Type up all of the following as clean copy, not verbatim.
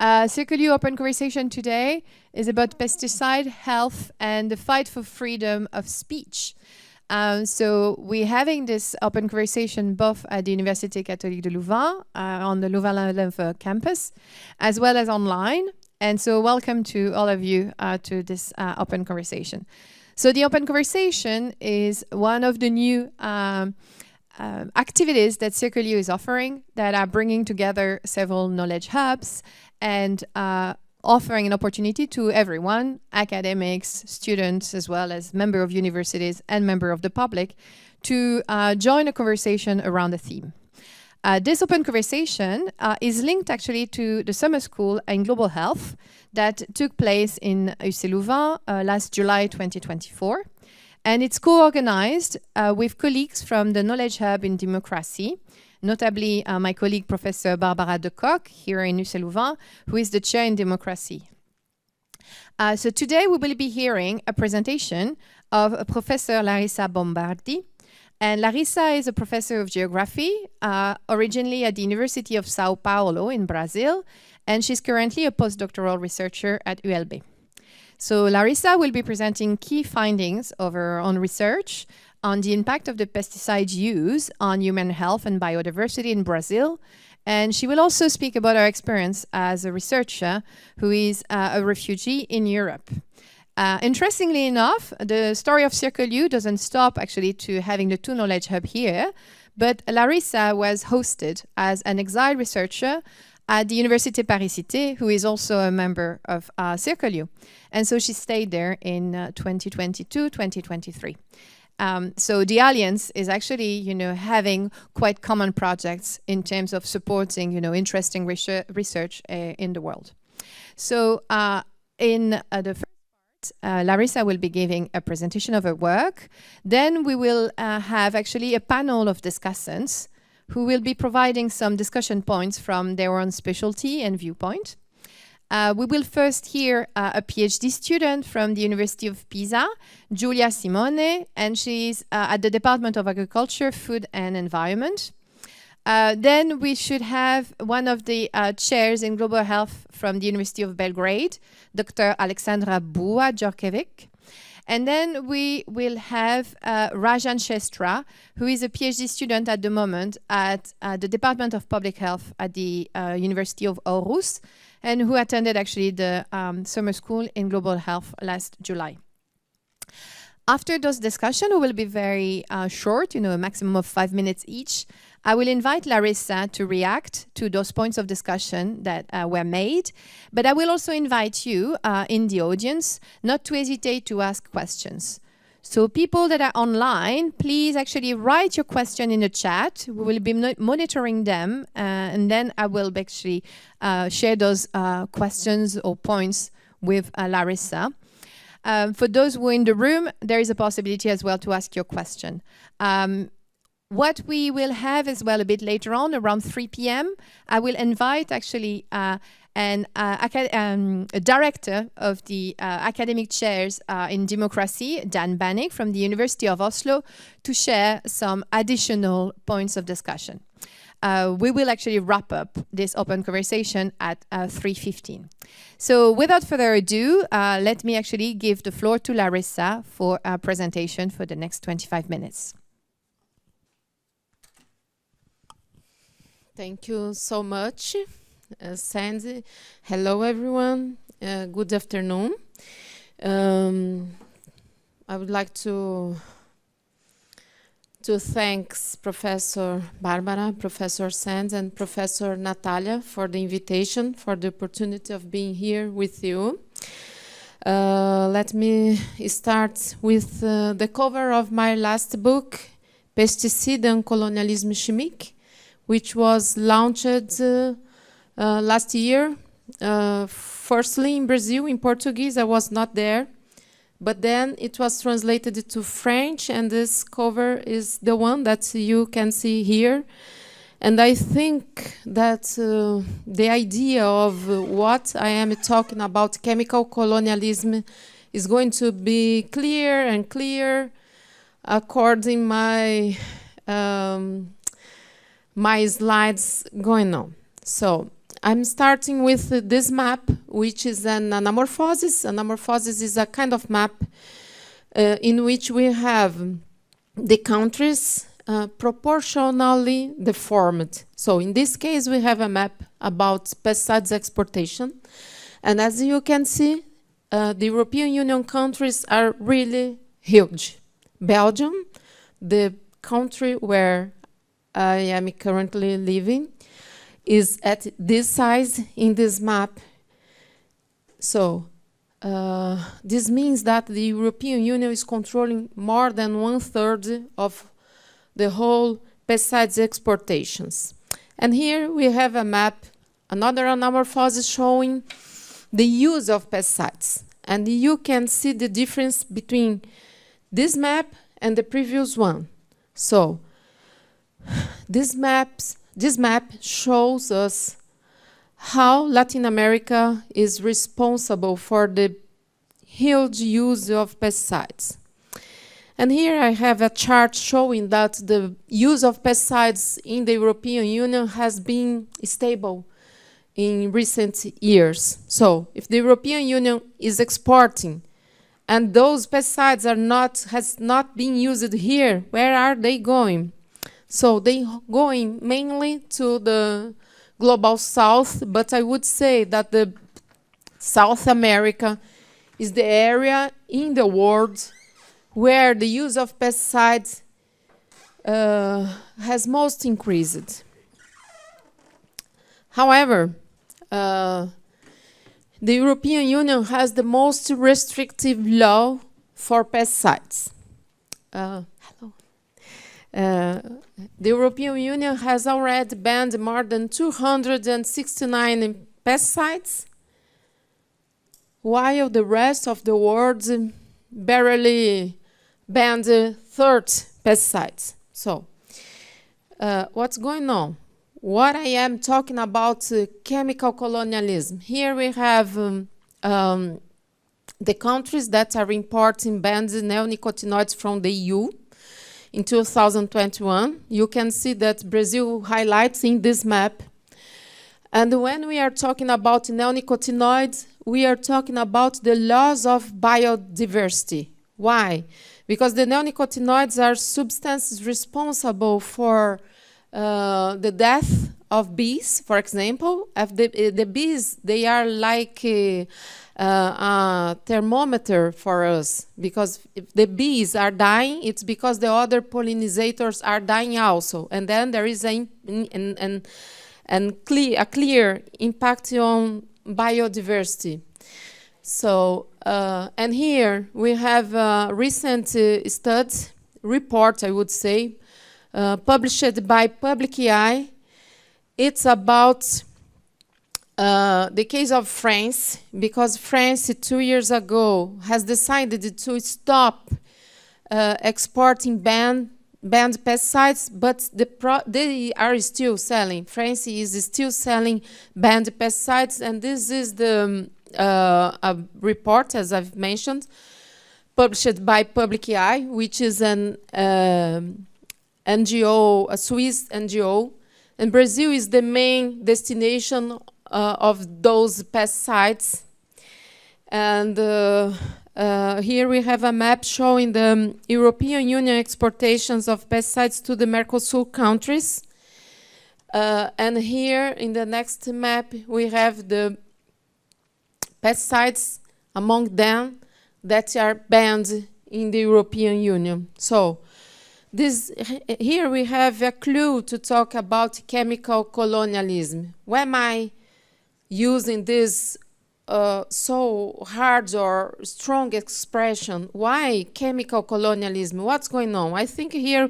Circle U Open Conversation today is about pesticide, health, and the fight for freedom of speech. So we're having this open conversation both at the Université Catholique de Louvain on the Louvain-La-Neuve campus, as well as online. And so welcome to all of you to this open conversation. So the open conversation is one of the new activities that Circle U is offering that are bringing together several knowledge hubs and offering an opportunity to everyone, academics, students, as well as members of universities and members of the public, to join a conversation around a theme. This open conversation is linked actually to the summer school in global health that took place in UC Louvain last July 2024. And it's co-organized with colleagues from the Knowledge Hub in Democracy, notably my colleague Professor Barbara de Kock here in UC Louvain, who is the chair in Democracy. So today we will be hearing a presentation of Professor Larissa Bombardi. And Larissa is a professor of geography, originally at the University of Sao Paulo in Brazil, and she's currently a postdoctoral researcher at ULB. So Larissa will be presenting key findings of her own research on the impact of the pesticide use on human health and biodiversity in Brazil. And she will also speak about her experience as a researcher who is a refugee in Europe. Interestingly enough, the story of Circle U doesn't stop actually to having the two knowledge hub here, but Larissa was hosted as an exile researcher at the Université Paris-Cité, who is also a member of Circle U. And so she stayed there in 2022, 2023. So the Alliance is actually, having quite common projects in terms of supporting, interesting research in the world. So in the first part, Larissa will be giving a presentation of her work. Then we will have actually a panel of discussants who will be providing some discussion points from their own specialty and viewpoint. We will first hear a PhD student from the University of Pisa, Giulia Simone, and she's at the Department of Agriculture, Food and Environment. Then we should have one of the chairs in global health from the University of Belgrade, Dr. Alexandra Bua-Djorkevic. And then we will have Rajan Shestra, who is a PhD student at the moment at the Department of Public Health at the University of Aarhus, and who attended actually the summer school in global health last July. After those discussions, we will be very short, a maximum of 5 minutes each. I will invite Larissa to react to those points of discussion that were made, but I will also invite you in the audience not to hesitate to ask questions. So people that are online, please actually write your question in the chat. We will be monitoring them, and then I will actually share those questions or points with Larissa. For those who are in the room, there is a possibility as well to ask your question. What we will have as well a bit later on, around 3 p.m., I will invite actually a director of the academic chairs in Democracy, Dan Bannick from the University of Oslo, to share some additional points of discussion. We will actually wrap up this open conversation at 3:15. So without further ado, let me actually give the floor to Larissa for a presentation for the next 25 minutes. Thank you so much, Sandy. Hello, everyone. Good afternoon. I would like to thank Professor Barbara, Professor Sands, and Professor Natalia for the invitation, for the opportunity of being here with you. Let me start with the cover of my last book, Pesticides and Colonialism Chimique, which was launched last year, firstly in Brazil, in Portuguese. I was not there, but then it was translated to French, and this cover is the one that you can see here. And I think that the idea of what I am talking about, chemical colonialism, is going to be clear and clear according my my slides going on. So I'm starting with this map, which is an anamorphosis. Anamorphosis is a kind of map in which we have the countries proportionally deformed. So in this case, we have a map about pesticides exportation. And as you can see, the European Union countries are really huge. Belgium, the country where I am currently living, is at this size in this map. So this means that the European Union is controlling more than 1/3 of the whole pesticides exportations. And here we have a map, another anamorphosis showing the use of pesticides. And you can see the difference between this map and the previous one. So this map shows us how Latin America is responsible for the huge use of pesticides. And here I have a chart showing that the use of pesticides in the European Union has been stable in recent years. So if the European Union is exporting and those pesticides has not been used here, where are they going? So they going mainly to the global south, but I would say that the South America is the area in the world where the use of pesticides has most increased. However, the European Union has the most restrictive law for pesticides. The European Union has already banned more than 269 pesticides, while the rest of the world barely banned 30 pesticides. So, what's going on? What I am talking about chemical colonialism. Here we have the countries that are importing banned neonicotinoids from the EU in 2021. You can see that Brazil highlights in this map. And when we are talking about neonicotinoids, we are talking about the loss of biodiversity. Why? Because the neonicotinoids are substances responsible for the death of bees, for example. The bees, they are like a thermometer for us, because if the bees are dying, it's because the other pollinators are dying also. And then there is a clear impact on biodiversity. So, and here we have a recent report, I would say, published by Public Eye. It's about the case of France, because France 2 years ago has decided to stop exporting banned pesticides, but they are still selling. France is still selling banned pesticides, and this is the a report, as I've mentioned, published by Public Eye, which is an NGO, a Swiss NGO, and Brazil is the main destination of those pesticides. And here we have a map showing the European Union exportations of pesticides to the Mercosur countries. And here in the next map we have the pesticides among them that are banned in the European Union. So here we have a clue to talk about chemical colonialism. Why am I using this so hard or strong expression? Why chemical colonialism? What's going on? I think here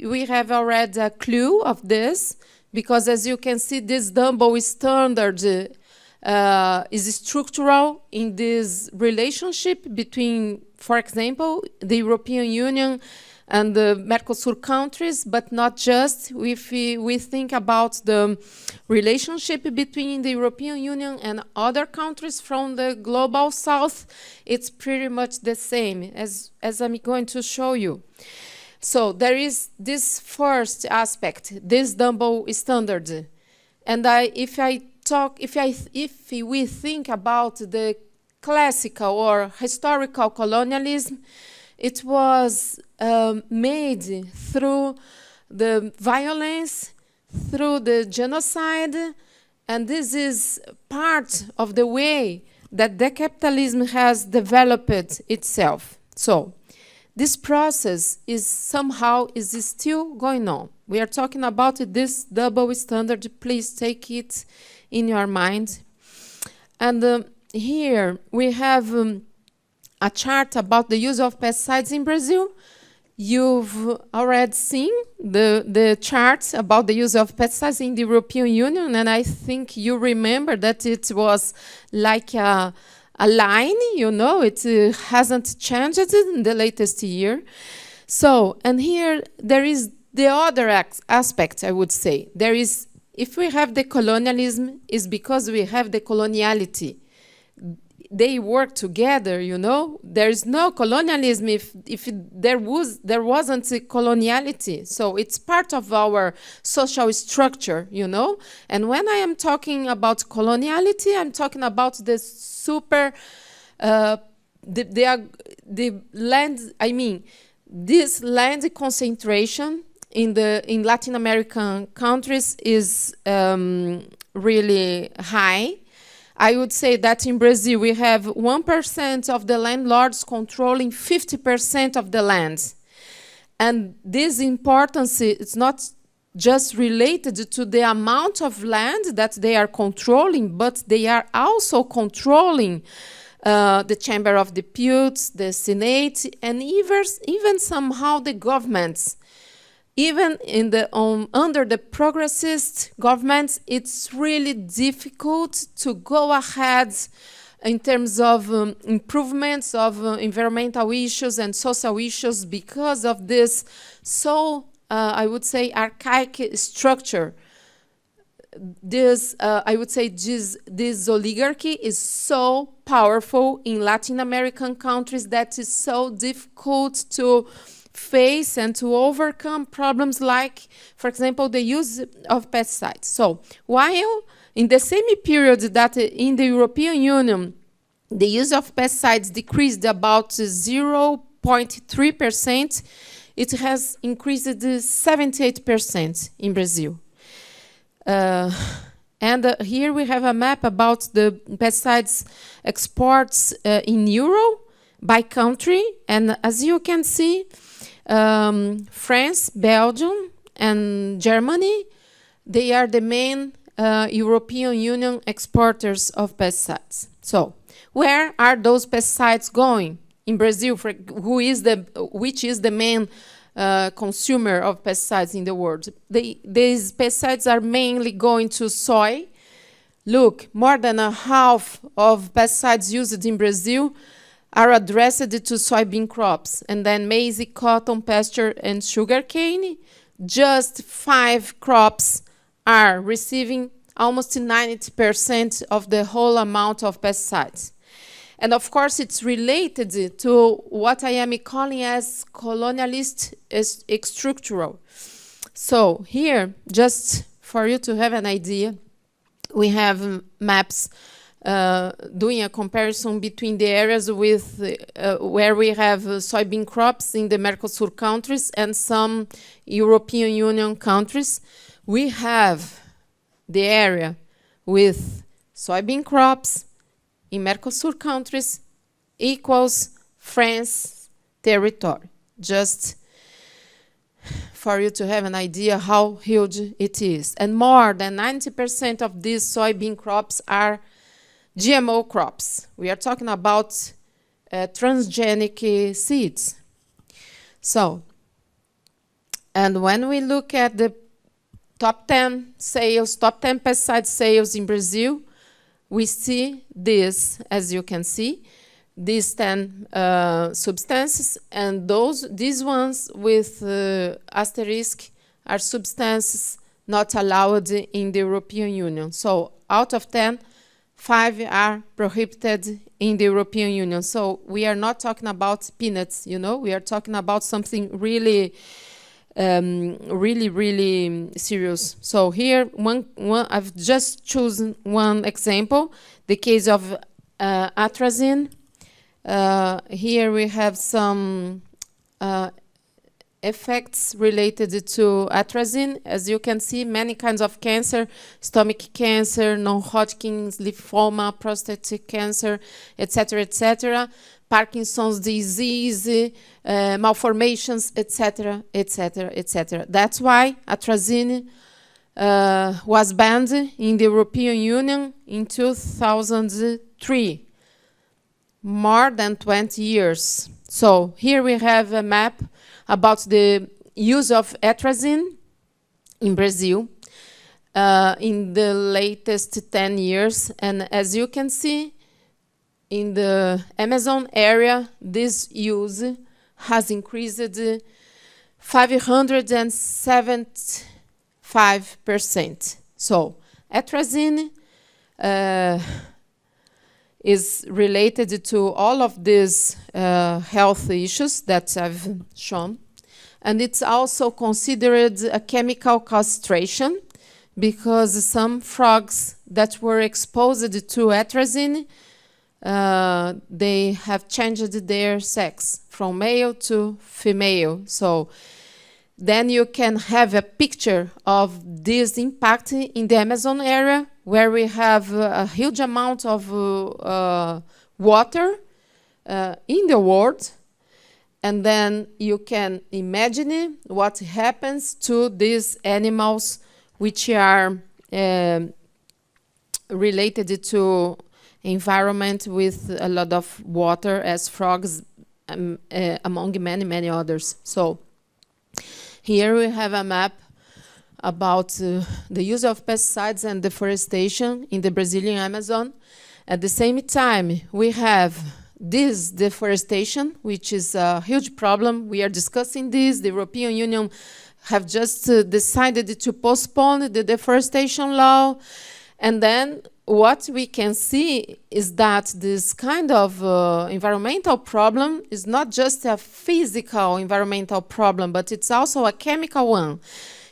we have already a clue of this, because as you can see, this double standard is structural in this relationship between, for example, the European Union and the Mercosur countries, but not just. If we think about the relationship between the European Union and other countries from the global south, it's pretty much the same, as I'm going to show you. So there is this first aspect, this double standard. And if I if we think about the classical or historical colonialism, it was made through the violence, through the genocide, and this is part of the way that the capitalism has developed itself. So this process is still going on. We are talking about this double standard. Please take it in your mind. And here we have a chart about the use of pesticides in Brazil. You've already seen the charts about the use of pesticides in the European Union, and I think you remember that it was like a line, you know, it hasn't changed in the latest year. So, and here there is the other aspect, I would say. There is, if we have the colonialism, is because we have the coloniality. They work together, you know. There is no colonialism if there wasn't a coloniality. So it's part of our social structure, you know. And when I am talking about coloniality, I'm talking about the land. I mean, this land concentration in Latin American countries is really high. I would say that in Brazil, we have 1% of the landlords controlling 50% of the land. And this importance is not just related to the amount of land that they are controlling, but they are also controlling the Chamber of Deputies, the Senate, and even somehow the governments. Even under the progressist governments, it's really difficult to go ahead in terms of improvements of environmental issues and social issues because of this I would say, archaic structure. I would say this oligarchy is so powerful in Latin American countries that it's so difficult to face and to overcome problems like, for example, the use of pesticides. So while in the same period that in the European Union, the use of pesticides decreased about 0.3%, it has increased 78% in Brazil. And here we have a map about the pesticides exports in euro by country. And as you can see, France, Belgium, and Germany, they are the main European Union exporters of pesticides. So, where are those pesticides going? In Brazil, which is the main consumer of pesticides in the world? These pesticides are mainly going to soy. Look, more than a half of pesticides used in Brazil are addressed to soybean crops, and then maize, cotton, pasture, and sugarcane. Just 5 crops are receiving almost 90% of the whole amount of pesticides. And of course, it's related to what I am calling as colonialist structural. So here, just for you to have an idea, we have maps doing a comparison between the areas with where we have soybean crops in the Mercosur countries and some European Union countries. We have the area with soybean crops in Mercosur countries equals France territory. Just for you to have an idea how huge it is. And more than 90% of these soybean crops are GMO crops. We are talking about transgenic seeds. So, and when we look at the top 10 pesticide sales in Brazil, we see this, as you can see, these 10 substances, and these ones with asterisk are substances not allowed in the European Union. So out of 10, 5 are prohibited in the European Union. So we are not talking about peanuts, you know, we are talking about something really really, really serious. So here, I've just chosen one example, the case of atrazine. Here we have some effects related to atrazine. As you can see, many kinds of cancer, stomach cancer, non-Hodgkin's lymphoma, prostate cancer, etc., etc., Parkinson's disease, malformations, etc., etc., etc. That's why atrazine was banned in the European Union in 2003, more than 20 years. So here we have a map about the use of atrazine in Brazil in the latest 10 years. And as you can see, in the Amazon area, this use has increased 575%. So atrazine is related to all of these health issues that I've shown. And it's also considered a chemical castration because some frogs that were exposed to atrazine, they have changed their sex from male to female. So then you can have a picture of this impact in the Amazon area, where we have a huge amount of water in the world. And then you can imagine what happens to these animals which are related to environment with a lot of water, as frogs, among many, many others. So here we have a map about the use of pesticides and deforestation in the Brazilian Amazon. At the same time, we have this deforestation, which is a huge problem. We are discussing this. The European Union have just decided to postpone the deforestation law. And then what we can see is that this kind of environmental problem is not just a physical environmental problem, but it's also a chemical one.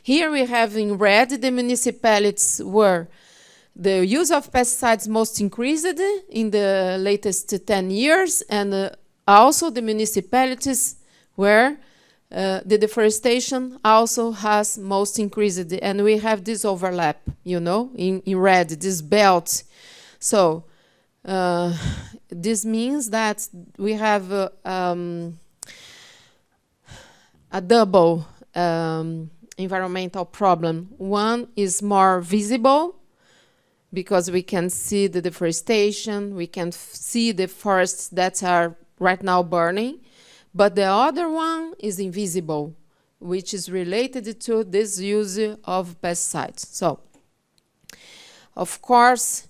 Here we have in red the municipalities where the use of pesticides most increased in the latest 10 years, and also the municipalities where the deforestation also has most increased. And we have this overlap, you know, in red, this belt. So this means that we have a double environmental problem. One is more visible because we can see the deforestation, we can see the forests that are right now burning, but the other one is invisible, which is related to this use of pesticides. So, of course,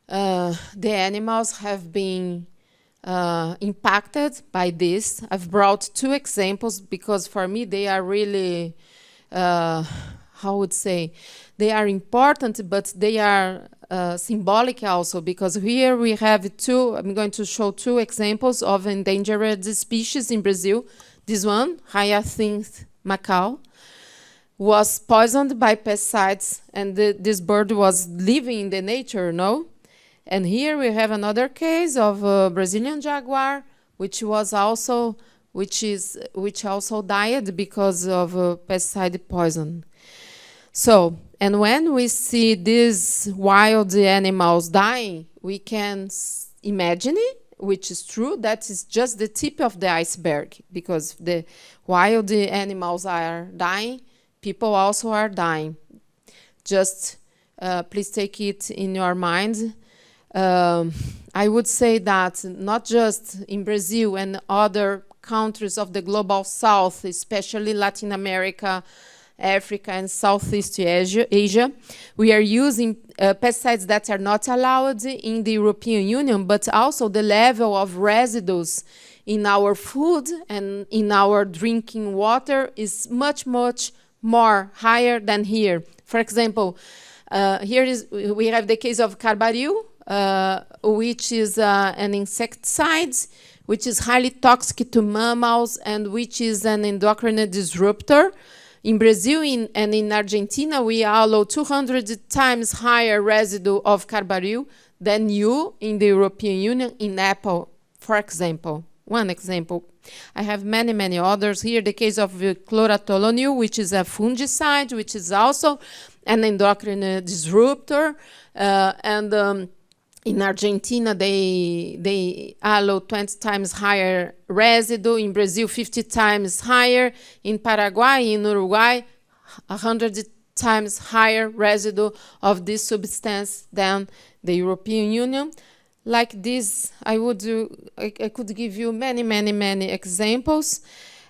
the animals have been impacted by this. I've brought two examples because for me they are really, how would say, they are important, but they are symbolic also, because here we have I'm going to show two examples of endangered species in Brazil. This one, hyacinth macaw, was poisoned by pesticides, and this bird was living in the nature, no? And here we have another case of a Brazilian jaguar, which also died because of pesticide poison. So, and when we see these wild animals dying, we can imagine, which is true, that is just the tip of the iceberg, because the wild animals are dying, people also are dying. Just please take it in your mind. I would say that not just in Brazil and other countries of the global south, especially Latin America, Africa, and Southeast Asia, we are using pesticides that are not allowed in the European Union, but also the level of residues in our food and in our drinking water is much, much more higher than here. For example, we have the case of carbaryl, which is an insecticide, which is highly toxic to mammals and which is an endocrine disruptor. In Brazil and in Argentina, we allow 200 times higher residue of carbaryl than you in the European Union in apple, for example. One example. I have many, many others here. The case of chlorothalonil, which is a fungicide, which is also an endocrine disruptor. In Argentina, they allow 20 times higher residue. In Brazil, 50 times higher. In Paraguay, in Uruguay, 100 times higher residue of this substance than the European Union. Like this, I could give you many, many, many examples.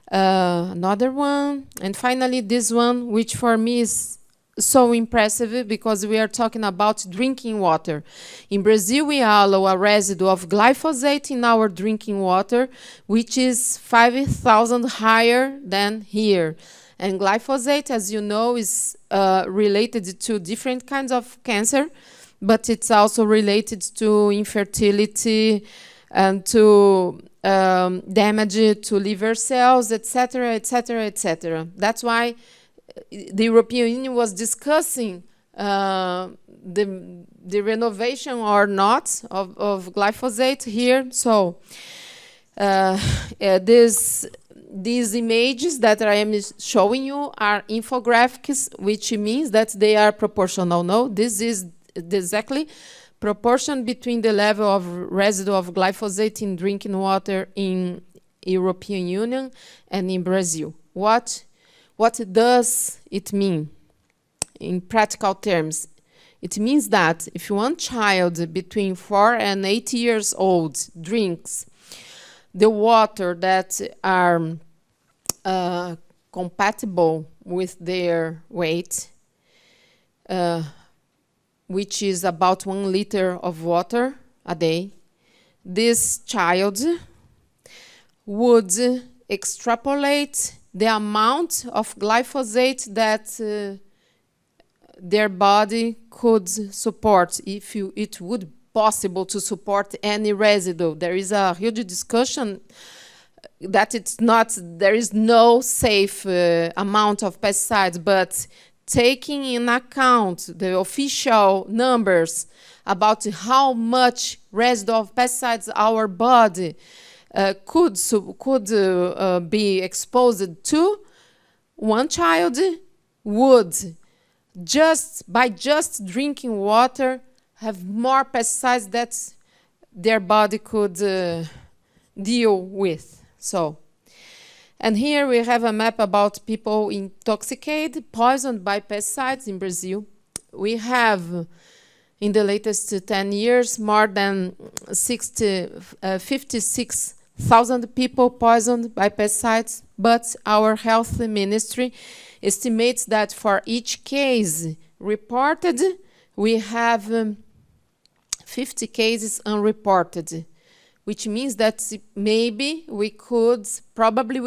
Another one, and finally this one, which for me is so impressive because we are talking about drinking water. In Brazil, we allow a residue of glyphosate in our drinking water, which is 5,000 higher than here. And glyphosate, as you know, is related to different kinds of cancer, but it's also related to infertility and to damage to liver cells, etc., etc., etc. That's why the European Union was discussing the renovation or not of glyphosate here. So these images that I am showing you are infographics, which means that they are proportional. No, this is exactly proportion between the level of residue of glyphosate in drinking water in European Union and in Brazil. What does it mean in practical terms? It means that if one child between 4 and 8 years old drinks the water that are compatible with their weight, which is about 1 liter of water a day, this child would extrapolate the amount of glyphosate that their body could support, if it would possible to support any residue. There is a huge discussion that there is no safe amount of pesticides, but taking in account the official numbers about how much residue of pesticides our body could be exposed to, one child would by just drinking water have more pesticides that their body could deal with. So, and here we have a map about people intoxicated, poisoned by pesticides in Brazil. We have, in the latest 10 years, more than 56,000 people poisoned by pesticides, but our health ministry estimates that for each case reported, we have 50 cases unreported, which means that maybe we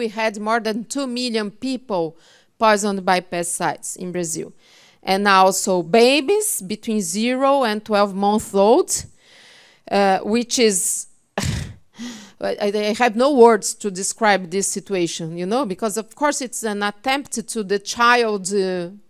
had more than 2 million people poisoned by pesticides in Brazil. And also babies between 0 and 12 months old, which is, I have no words to describe this situation, because of course it's an attempt to the child's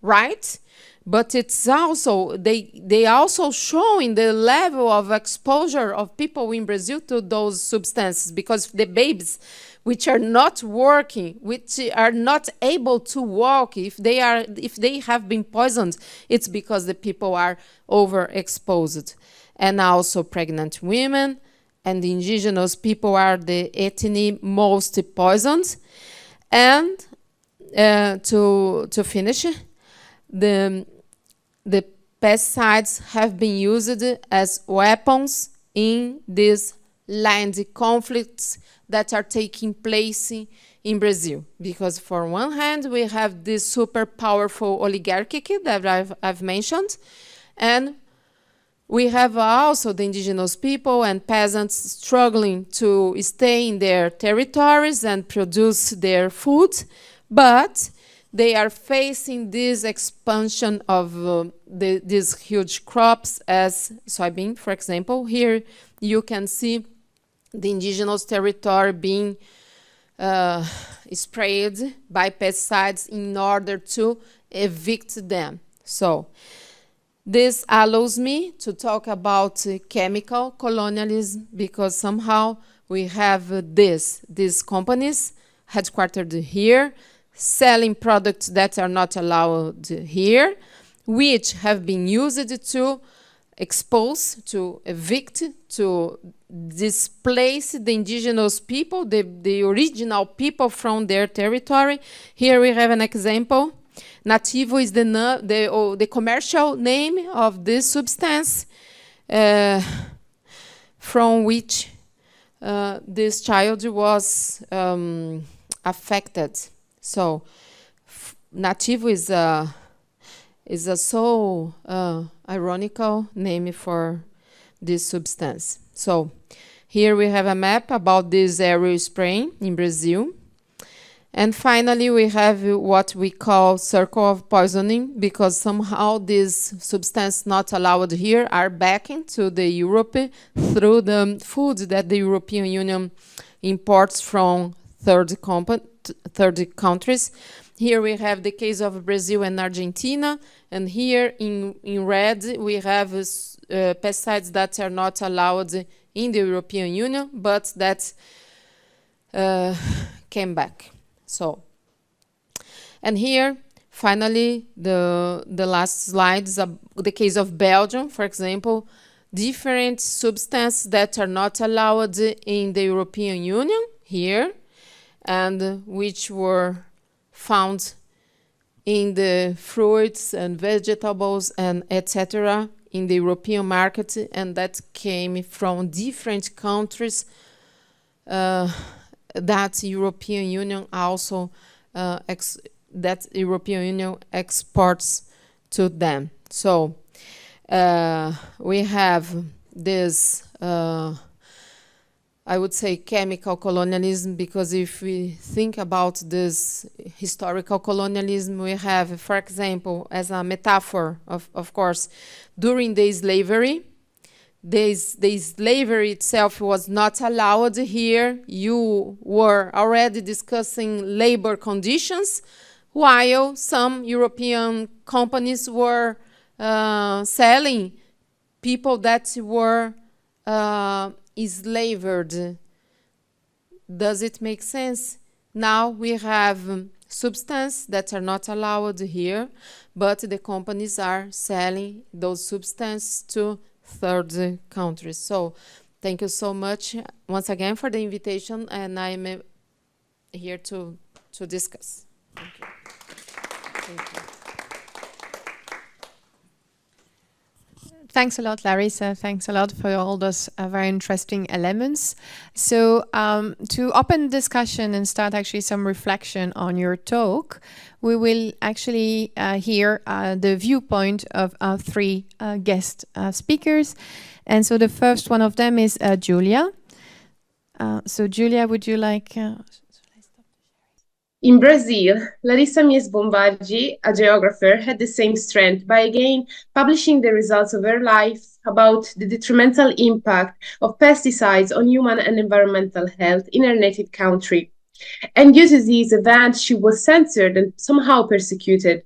right, but it's also, they also showing the level of exposure of people in Brazil to those substances, because the babies which are not working, which are not able to walk, if they have been poisoned, it's because the people are overexposed. And also pregnant women and the indigenous people are the ethnic most poisoned. And to finish, the pesticides have been used as weapons in these land conflicts that are taking place in Brazil. Because for one hand, we have this super powerful oligarchy that I've mentioned, and we have also the indigenous people and peasants struggling to stay in their territories and produce their food, but they are facing this expansion of these huge crops as soybean, for example. Here you can see the indigenous territory being sprayed by pesticides in order to evict them. So this allows me to talk about chemical colonialism, because somehow we have these companies headquartered here, selling products that are not allowed here, which have been used to expose, to evict, to displace the indigenous people, the original people from their territory. Here we have an example. Nativo is the commercial name of this substance from which this child was affected. So nativo is a so ironical name for this substance. So here we have a map about this aerial spraying in Brazil. And finally, we have what we call circle of poisoning, because somehow these substances not allowed here are back into the Europe through the food that the European Union imports from third countries. Here we have the case of Brazil and Argentina, and here in red we have pesticides that are not allowed in the European Union, but that came back. So, and here, finally, the last slide is the case of Belgium, for example, different substances that are not allowed in the European Union here, and which were found in the fruits and vegetables and etc. in the European market, and that came from different countries that European Union also exports to them. So we have this, I would say, chemical colonialism, because if we think about this historical colonialism, we have, for example, as a metaphor, of course, during the slavery, the slavery itself was not allowed here. You were already discussing labor conditions, while some European companies were selling people that were enslaved. Does it make sense? Now we have substances that are not allowed here, but the companies are selling those substances to third countries. So thank you so much once again for the invitation, and I'm here to discuss. Thank you. Thank you. Thanks a lot, Larissa. Thanks a lot for all those very interesting elements. So to open discussion and start actually some reflection on your talk, we will actually hear the viewpoint of our three guest speakers. And so the first one of them is Julia. So Julia, would you like... In Brazil, Larissa Bombardi, a geographer, had the same strength by again publishing the results of her life about the detrimental impact of pesticides on human and environmental health in her native country. And due to these events, she was censored and somehow persecuted.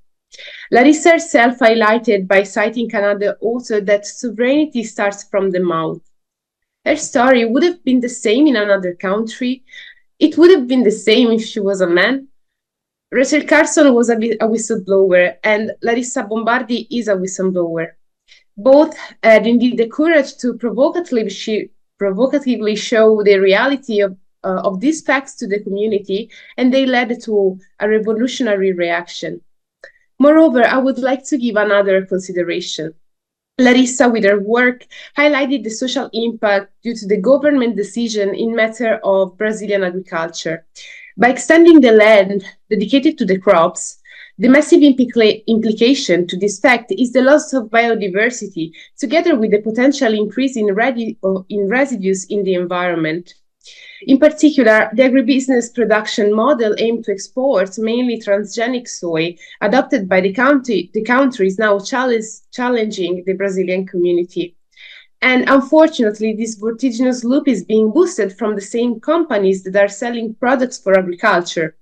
Larissa herself highlighted by citing another author that sovereignty starts from the mouth. Her story would have been the same in another country. It would have been the same if she was a man. Rachel Carson was a whistleblower, and Larissa Bombardi is a whistleblower. Both had indeed the courage to provocatively show the reality of these facts to the community, and they led to a revolutionary reaction. Moreover, I would like to give another consideration. Larissa, with her work, highlighted the social impact due to the government decision in matter of Brazilian agriculture. By extending the land dedicated to the crops, the massive implication to this fact is the loss of biodiversity, together with the potential increase in residues in the environment. In particular, the agribusiness production model aimed to export mainly transgenic soy, adopted by the country is now challenging the Brazilian community. And unfortunately, this vertiginous loop is being boosted from the same companies that are selling products for agriculture.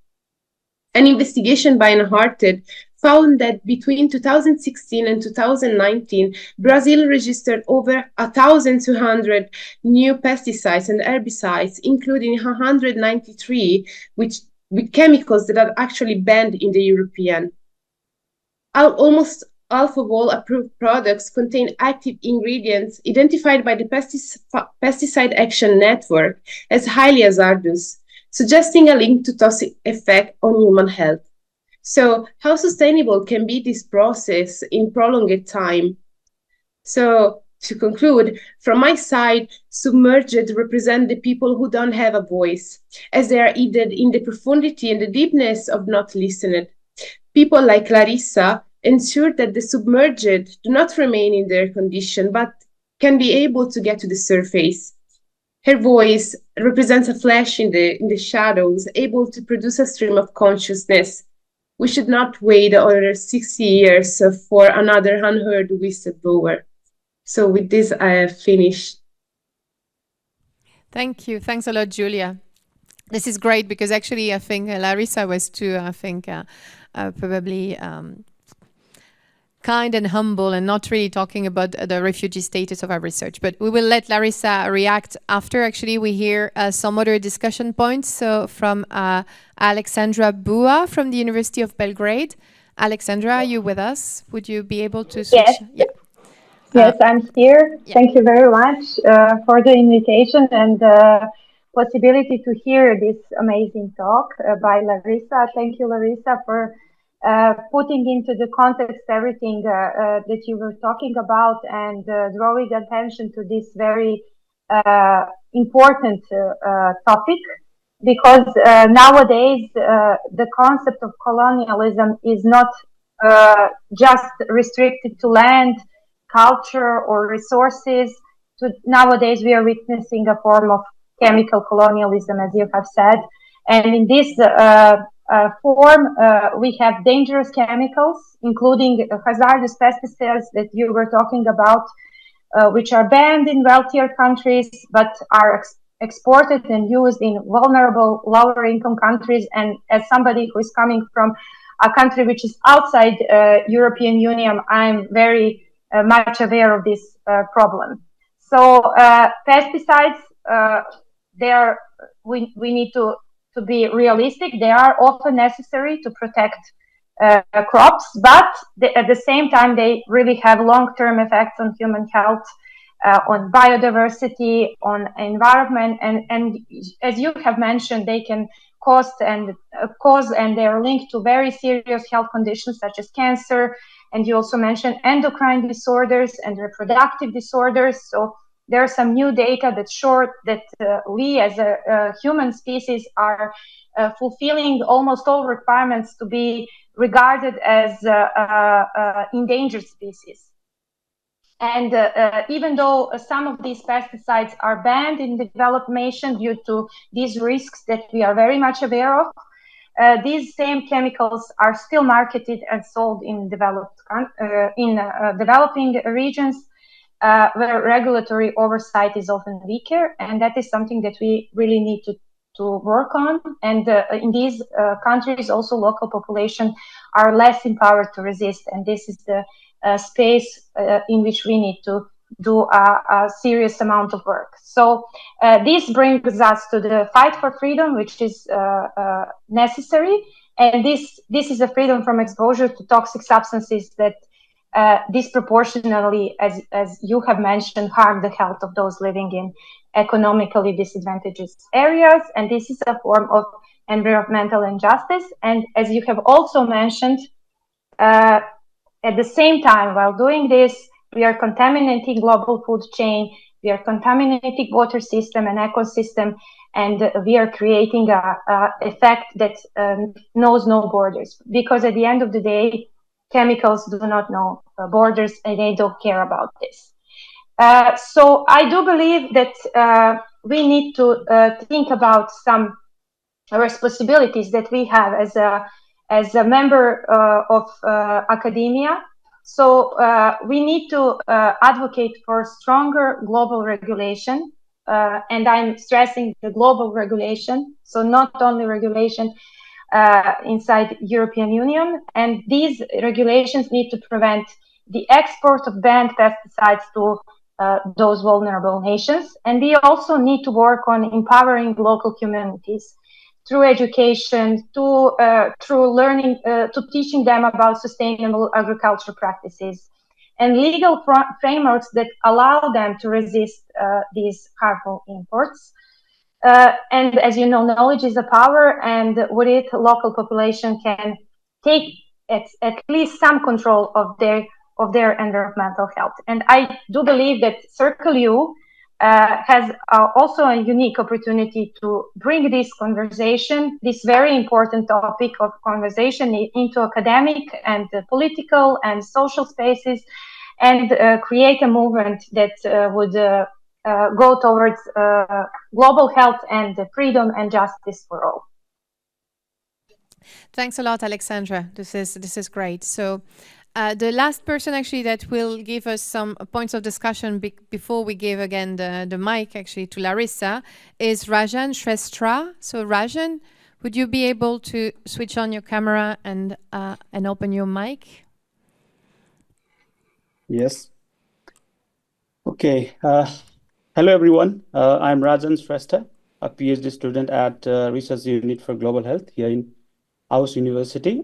An investigation by Unhearted found that between 2016 and 2019, Brazil registered over 1,200 new pesticides and herbicides, including 193 with chemicals that are actually banned in the European. Almost half of all approved products contain active ingredients identified by the Pesticide Action Network as highly hazardous, suggesting a link to toxic effect on human health. So how sustainable can be this process in prolonged time? So to conclude, from my side, submerged represent the people who don't have a voice, as they are hidden in the profundity and the deepness of not listened. People like Larissa ensure that the submerged do not remain in their condition, but can be able to get to the surface. Her voice represents a flash in the shadows, able to produce a stream of consciousness. We should not wait another 60 years for another unheard whistleblower. So with this, I have finished. Thank you. Thanks a lot, Julia. This is great because actually I think Larissa was too, probably kind and humble and not really talking about the refugee status of our research. But we will let Larissa react after actually we hear some other discussion points. So from Alexandra Bua from the University of Belgrade. Alexandra, are you with us? Would you be able to switch? Yes. Yeah. Yes, I'm here. Yeah. Thank you very much for the invitation and the possibility to hear this amazing talk by Larissa. Thank you, Larissa, for putting into the context everything that you were talking about and drawing attention to this very important topic. Because nowadays the concept of colonialism is not just restricted to land, culture, or resources. Nowadays we are witnessing a form of chemical colonialism, as you have said. And in this form, we have dangerous chemicals, including hazardous pesticides that you were talking about, which are banned in wealthier countries, but are exported and used in vulnerable, lower income countries. And as somebody who is coming from a country which is outside European Union, I'm very much aware of this problem. So pesticides, we need to be realistic. They are often necessary to protect crops, but at the same time, they really have long-term effects on human health, on biodiversity, on environment, and as you have mentioned, they can cause and they are linked to very serious health conditions such as cancer, and you also mentioned endocrine disorders and reproductive disorders. So there are some new data that show that we as a human species are fulfilling almost all requirements to be regarded as endangered species. And even though some of these pesticides are banned in developed nations due to these risks that we are very much aware of, these same chemicals are still marketed and sold in developing regions where regulatory oversight is often weaker, and that is something that we really need to work on. And in these countries, also local population are less empowered to resist, and this is the space in which we need to do a serious amount of work. So this brings us to the fight for freedom, which is necessary. And this is a freedom from exposure to toxic substances that disproportionately, as you have mentioned, harm the health of those living in economically disadvantaged areas. And this is a form of environmental injustice. And as you have also mentioned, at the same time, while doing this, we are contaminating global food chain, we are contaminating water system and ecosystem, and we are creating a effect that knows no borders. Because at the end of the day, chemicals do not know borders, and they don't care about this. So I do believe that we need to think about some responsibilities that we have as a member of academia So we need to advocate for stronger global regulation. And I'm stressing the global regulation, so not only regulation inside European Union. And these regulations need to prevent the export of banned pesticides to those vulnerable nations. And we also need to work on empowering local communities through education, through learning, to teaching them about sustainable agriculture practices, and legal frameworks that allow them to resist these harmful imports. And as you know, knowledge is a power, and with it, local population can take at least some control of their environmental health. And I do believe that Circle U has also a unique opportunity to bring this conversation, this very important topic of conversation, into academic and political and social spaces, and create a movement that would go towards global health and freedom and justice for all. Thanks a lot, Alexandra. This is great. So the last person actually that will give us some points of discussion before we give again the mic actually to Larissa is Rajan Shrestha. So Rajan, would you be able to switch on your camera and open your mic? Yes. Okay. Hello, everyone. I'm Rajan Shrestha, a PhD student at Research Unit for Global Health here in Aarhus University,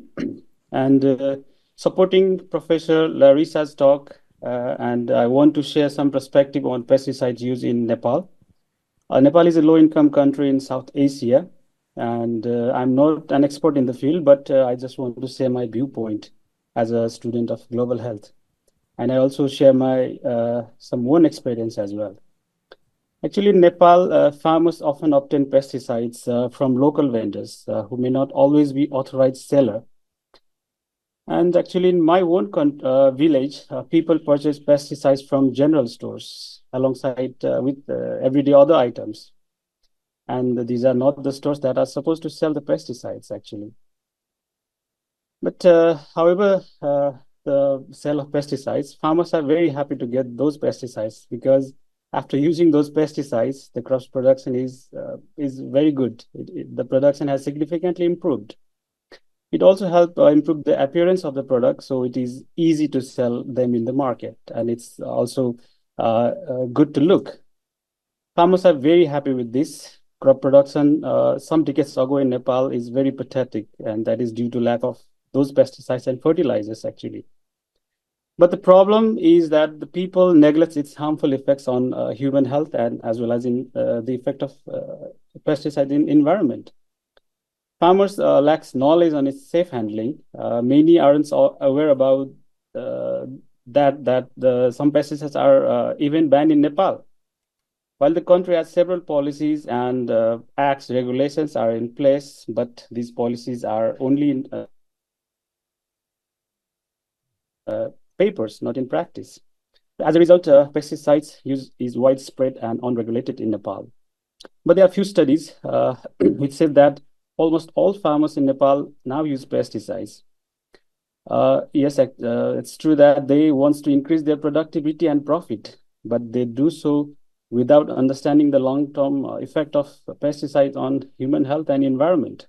and supporting Professor Larissa's talk. And I want to share some perspective on pesticides use in Nepal. Nepal is a low-income country in South Asia, and I'm not an expert in the field, but I just want to share my viewpoint as a student of global health. And I also share my some own experience as well. Actually, in Nepal, farmers often obtain pesticides from local vendors who may not always be authorized seller. And actually, in my own village, people purchase pesticides from general stores alongside with everyday other items. And these are not the stores that are supposed to sell the pesticides, actually. But however, the sale of pesticides, farmers are very happy to get those pesticides because after using those pesticides, the crop production is very good. The production has significantly improved. It also helped improve the appearance of the product, so it is easy to sell them in the market, and it's also good to look. Farmers are very happy with this. Crop production some decades ago in Nepal is very pathetic, and that is due to lack of those pesticides and fertilizers, actually. But the problem is that the people neglect its harmful effects on human health and as well as in the effect of pesticide in environment. Farmers lacks knowledge on its safe handling. Many aren't aware about that some pesticides are even banned in Nepal. While the country has several policies and acts, regulations are in place, but these policies are only in papers, not in practice. As a result, pesticides use is widespread and unregulated in Nepal. But there are few studies which said that almost all farmers in Nepal now use pesticides. Yes, it's true that they want to increase their productivity and profit, but they do so without understanding the long-term effect of pesticides on human health and environment.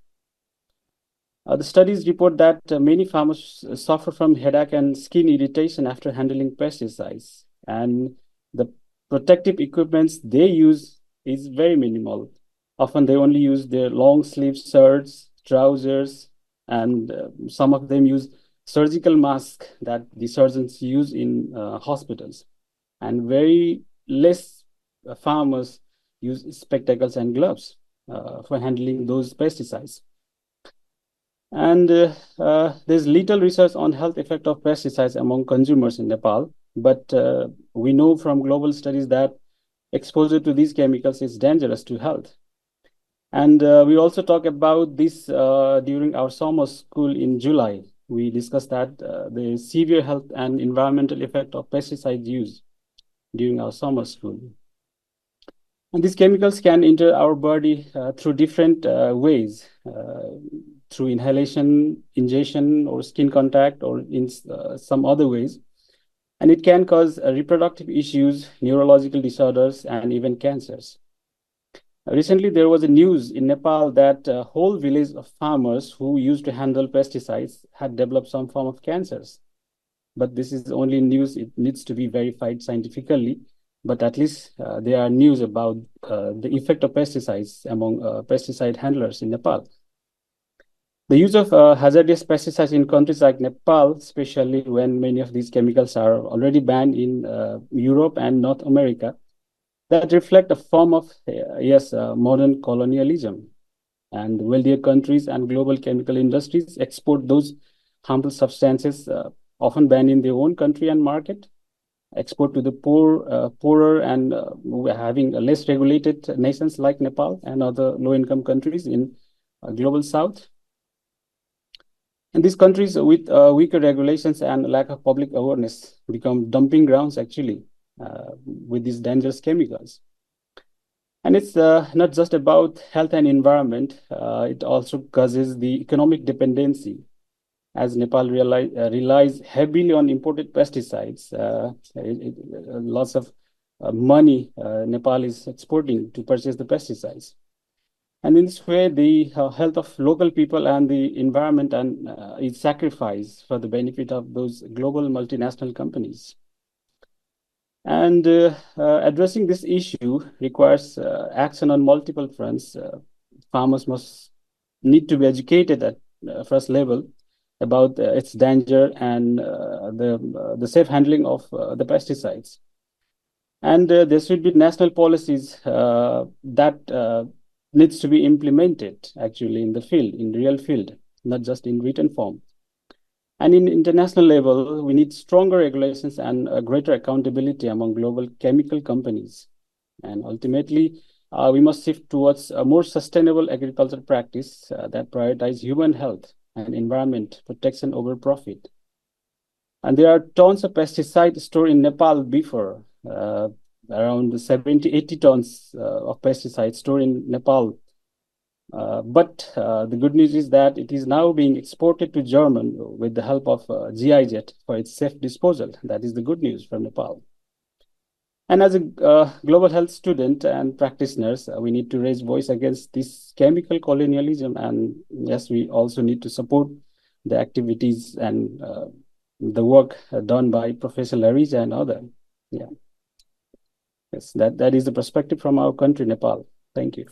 The studies report that many farmers suffer from headache and skin irritation after handling pesticides, and the protective equipments they use is very minimal. Often they only use their long sleeve shirts, trousers, and some of them use surgical masks that the surgeons use in hospitals. And very less farmers use spectacles and gloves for handling those pesticides. And there's little research on health effect of pesticides among consumers in Nepal, but we know from global studies that exposure to these chemicals is dangerous to health. And we also talk about this during our summer school in July. We discussed that the severe health and environmental effect of pesticide use during our summer school. And these chemicals can enter our body through different ways. through inhalation, ingestion, or skin contact, or in some other ways. And it can cause reproductive issues, neurological disorders, and even cancers. Recently, there was a news in Nepal that a whole village of farmers who used to handle pesticides had developed some form of cancers. But this is only news. It needs to be verified scientifically. But at least there are news about the effect of pesticides among pesticide handlers in Nepal. The use of hazardous pesticides in countries like Nepal, especially when many of these chemicals are already banned in Europe and North America, that reflect a form of, modern colonialism. And wealthier countries and global chemical industries export those harmful substances, often banned in their own country and market, export to the poorer and having less regulated nations like Nepal and other low-income countries in global south. And these countries with weaker regulations and lack of public awareness become dumping grounds, actually, with these dangerous chemicals. And it's not just about health and environment, it also causes the economic dependency. As Nepal relies heavily on imported pesticides, lots of money Nepal is exporting to purchase the pesticides. And in this way, the health of local people and the environment is sacrificed for the benefit of those global multinational companies. And addressing this issue requires action on multiple fronts. Farmers must need to be educated at first level about its danger and the safe handling of the pesticides. And there should be national policies that needs to be implemented actually in the field, in real field, not just in written form. And in international level, we need stronger regulations and greater accountability among global chemical companies. And ultimately, we must shift towards a more sustainable agricultural practice that prioritize human health and environment protection over profit. And there are tons of pesticides stored in Nepal before, around 70, 80 tons of pesticides stored in Nepal. But the good news is that it is now being exported to Germany with the help of GIZ for its safe disposal. That is the good news from Nepal. And as a global health student and practitioners, we need to raise voice against this chemical colonialism. And yes, we also need to support the activities and the work done by Professor Larissa and others. Yeah. Yes, that is the perspective from our country, Nepal. Thank you.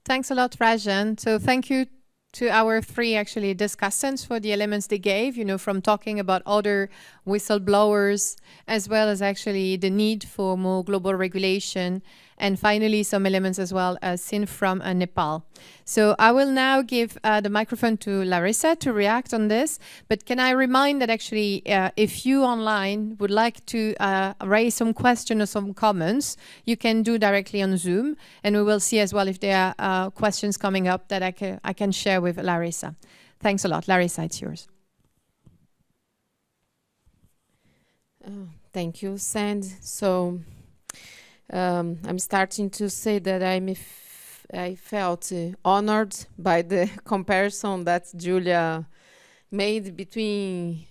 Thanks a lot, Rajan. So thank you to our three actually discussants for the elements they gave, from talking about other whistleblowers, as well as actually the need for more global regulation, and finally some elements as well as seen from Nepal. So I will now give the microphone to Larissa to react on this, but can I remind that actually if you online would like to raise some question or some comments, you can do directly on Zoom, and we will see as well if there are questions coming up that I can share with Larissa. Thanks a lot. Larissa, it's yours. Thank you, Sand. So I'm starting to say that I felt honored by the comparison that Julia made between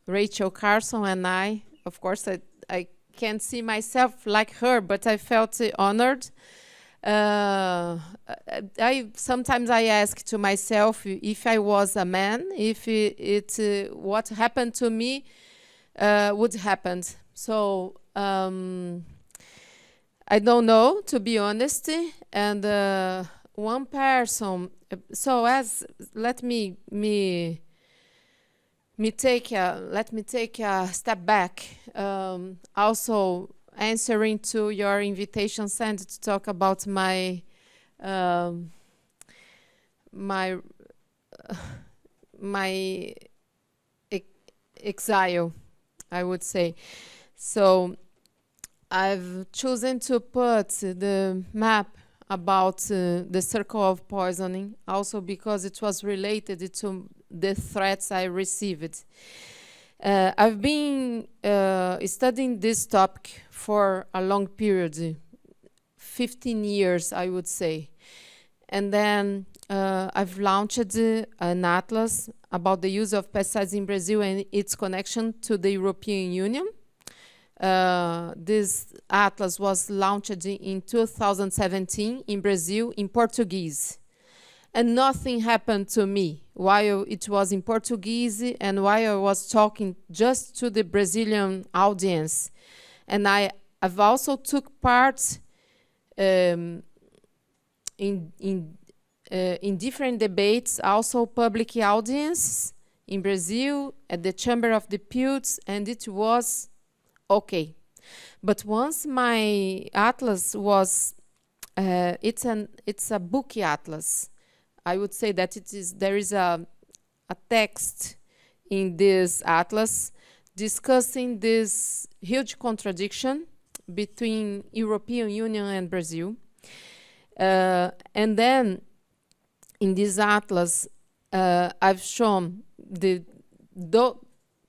Rachel Carson and I. Of course, I can't see myself like her, but I felt honored. Sometimes I ask to myself if I was a man, if what happened to me would happen. So I don't know, to be honest. And one person. So let me take a step back. Also answering to your invitation, Sandy, to talk about my exile, I would say. So I've chosen to put the map about the circle of poisoning, also because it was related to the threats I received. I've been studying this topic for a long period, 15 years, I would say. And then I've launched an atlas about the use of pesticides in Brazil and its connection to the European Union. This atlas was launched in 2017 in Brazil in Portuguese. And nothing happened to me while it was in Portuguese and while I was talking just to the Brazilian audience. And I've also took part in different debates, also public audience in Brazil at the Chamber of Deputies, and it was okay. But once my atlas was, it's a book atlas. I would say that there is a text in this atlas discussing this huge contradiction between European Union and Brazil. And then in this atlas, I've shown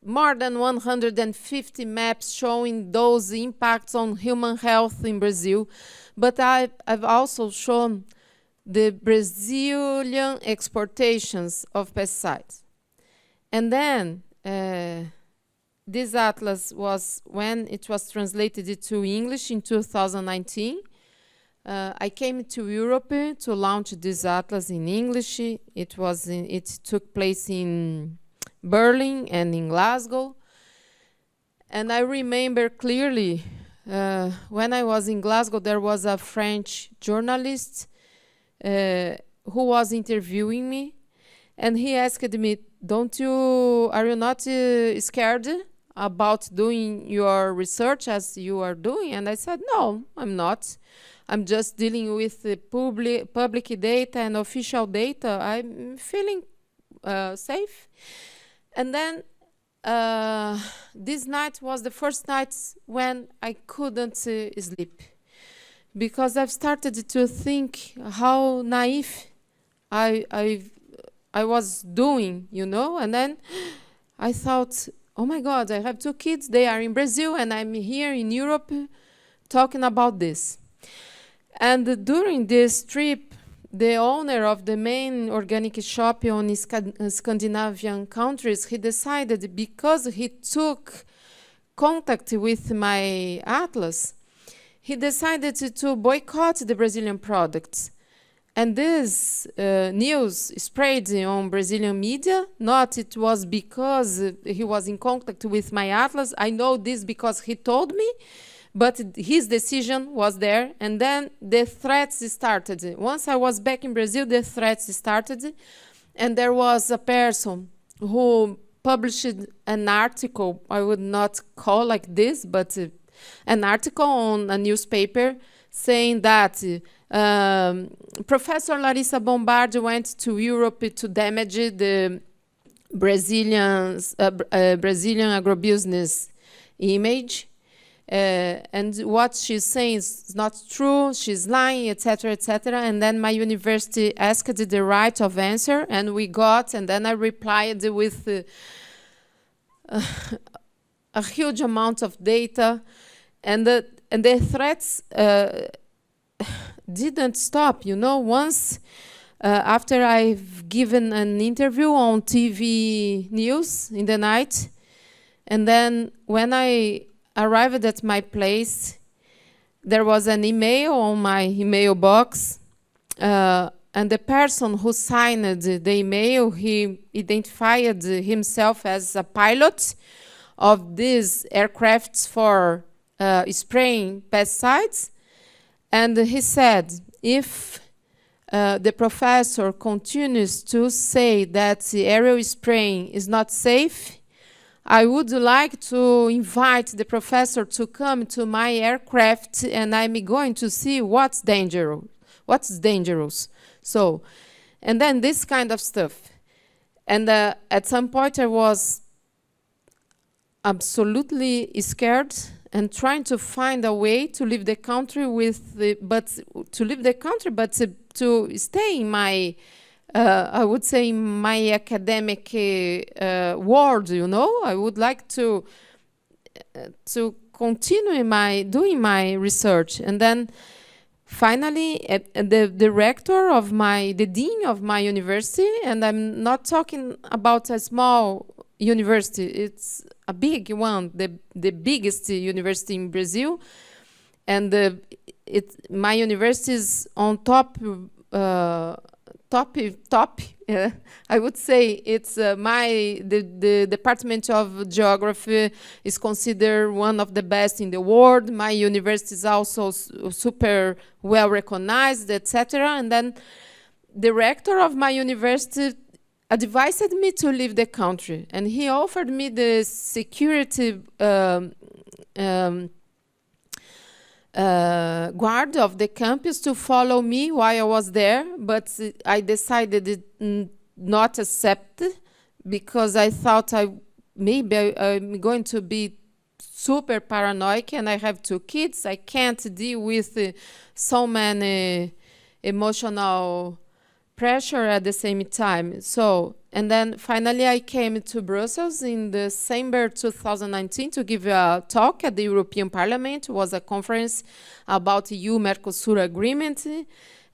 more than 150 maps showing those impacts on human health in Brazil. But I've also shown the Brazilian exportations of pesticides. And then this atlas was, when it was translated to English in 2019, I came to Europe to launch this atlas in English. It took place in Berlin and in Glasgow. And I remember clearly, when I was in Glasgow, there was a French journalist who was interviewing me, and he asked me, are you not scared about doing your research as you are doing? And I said, no, I'm not. I'm just dealing with the public data and official data. I'm feeling safe. And then this night was the first night when I couldn't sleep, because I've started to think how naive I was doing, you know. And then I thought, oh my God, I have 2 kids, they are in Brazil, and I'm here in Europe talking about this. And during this trip, the owner of the main organic shop on Scandinavian countries, he decided, because he took contact with my atlas, he decided to boycott the Brazilian products. And this news spread on Brazilian media. Not it was because he was in contact with my atlas. I know this because he told me, but his decision was there. And then the threats started. Once I was back in Brazil, the threats started. And there was a person who published an article, I would not call like this, but an article on a newspaper saying that Professor Larissa Bombardi went to Europe to damage the Brazilian agrobusiness image. And what she's saying is not true, she's lying, etc., etc. And then my university asked the right of answer, and we got, and then I replied with a huge amount of data. And the threats didn't stop, you know. Once, after I've given an interview on TV news in the night, and then when I arrived at my place, there was an email on my email box, and the person who signed the email, he identified himself as a pilot of these aircrafts for spraying pesticides. And he said, if the professor continues to say that the aerial spraying is not safe, I would like to invite the professor to come to my aircraft, and I'm going to see what's dangerous. So, and then this kind of stuff. And at some point I was absolutely scared and trying to find a way to leave the country but to stay in my, I would say, in my academic world, you know. I would like to continue doing my research. And then finally, the rector of the dean of my university, and I'm not talking about a small university, it's a big one, the biggest university in Brazil, and my university is on top. I would say it's the Department of Geography is considered one of the best in the world. My university is also super well recognized, etc. And then the rector of my university advised me to leave the country, and he offered me the security guard of the campus to follow me while I was there, but I decided not to accept it because I thought maybe I'm going to be super paranoid, and I have 2 kids. I can't deal with so many emotional pressure at the same time. So, and then finally I came to Brussels in December 2019 to give a talk at the European Parliament. It was a conference about EU-Mercosur agreement,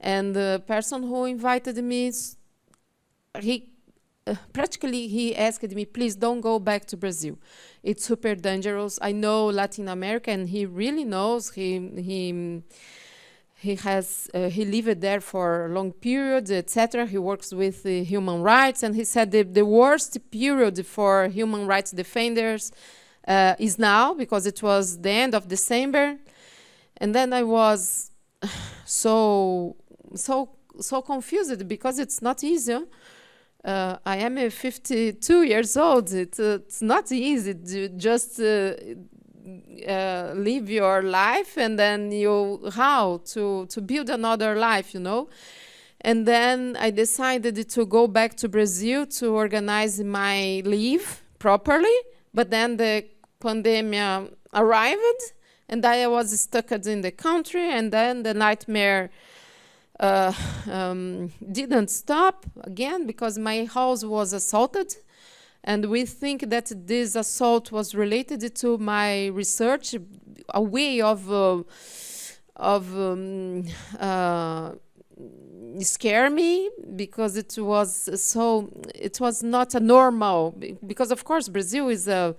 and the person who invited me, he asked me, please don't go back to Brazil. It's super dangerous. I know Latin America, and he really knows. He lived there for a long period, etc. He works with human rights, and he said the worst period for human rights defenders is now, because it was the end of December. And then I was so confused, because it's not easy. I am 52 years old. It's not easy to just live your life, and then how to build another life, And then I decided to go back to Brazil to organize my leave properly, but then the pandemic arrived, and I was stuck in the country, and then the nightmare didn't stop again, because my house was assaulted. And we think that this assault was related to my research, a way of scare me, because it was not a normal, because of course Brazil is there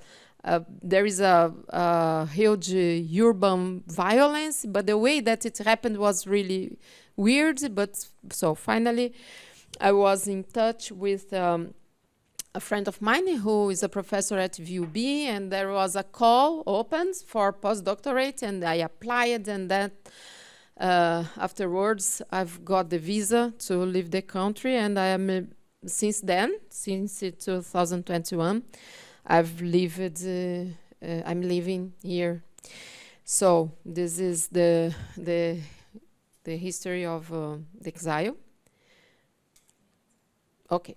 is a huge urban violence, but the way that it happened was really weird. But so finally I was in touch with a friend of mine who is a professor at VUB, and there was a call opened for postdoctorate, and I applied, and that afterwards I've got the visa to leave the country, and I am since 2021 I'm living here. So this is the history of the exile. Okay.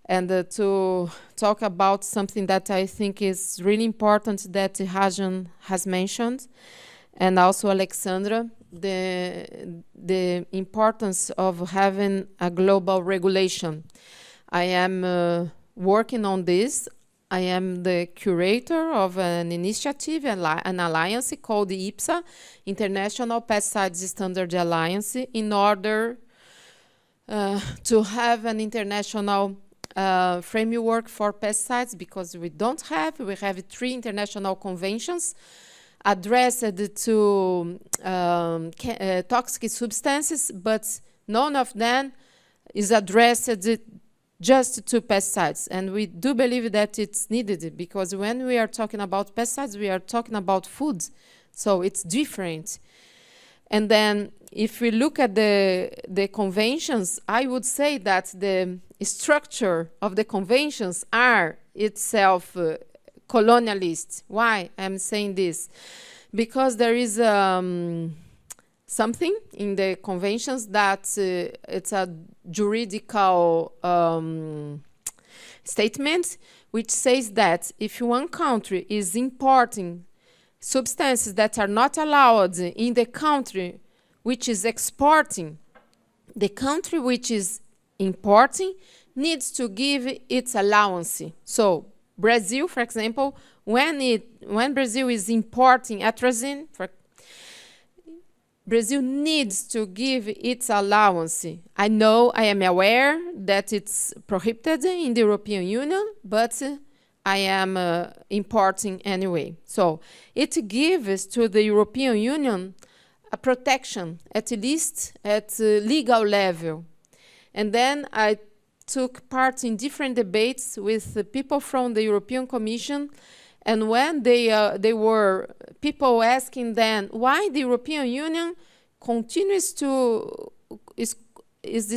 And to talk about something that I think is really important that Rajan has mentioned, and also Alexandra, the importance of having a global regulation. I am working on this. I am the curator of an initiative, an alliance called the IPSA, International Pesticides Standard Alliance, in order to have an international framework for pesticides, because we have 3 international conventions addressed to toxic substances, but none of them is addressed just to pesticides. And we do believe that it's needed, because when we are talking about pesticides, we are talking about food, so it's different. And then if we look at the conventions, I would say that the structure of the conventions are itself colonialist. Why I'm saying this? Because there is something in the conventions that it's a juridical statement which says that if one country is importing substances that are not allowed in the country which is exporting, the country which is importing needs to give its allowance. So Brazil, for example, when Brazil is importing atrazine, Brazil needs to give its allowance. I know, I am aware that it's prohibited in the European Union, but I am importing anyway. So it gives to the European Union a protection, at least at legal level. And then I took part in different debates with the people from the European Commission, and when they were people asking then why the European Union continues to is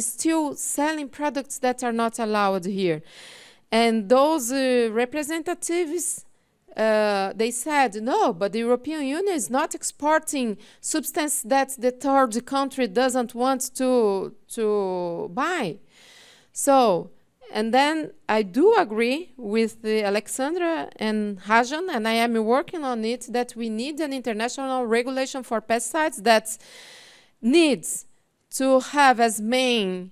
still selling products that are not allowed here, and those representatives they said no, but the European Union is not exporting substance that the third country doesn't want to buy. So, and then I do agree with Alexandra and Rajan, and I am working on it, that we need an international regulation for pesticides that needs to have as main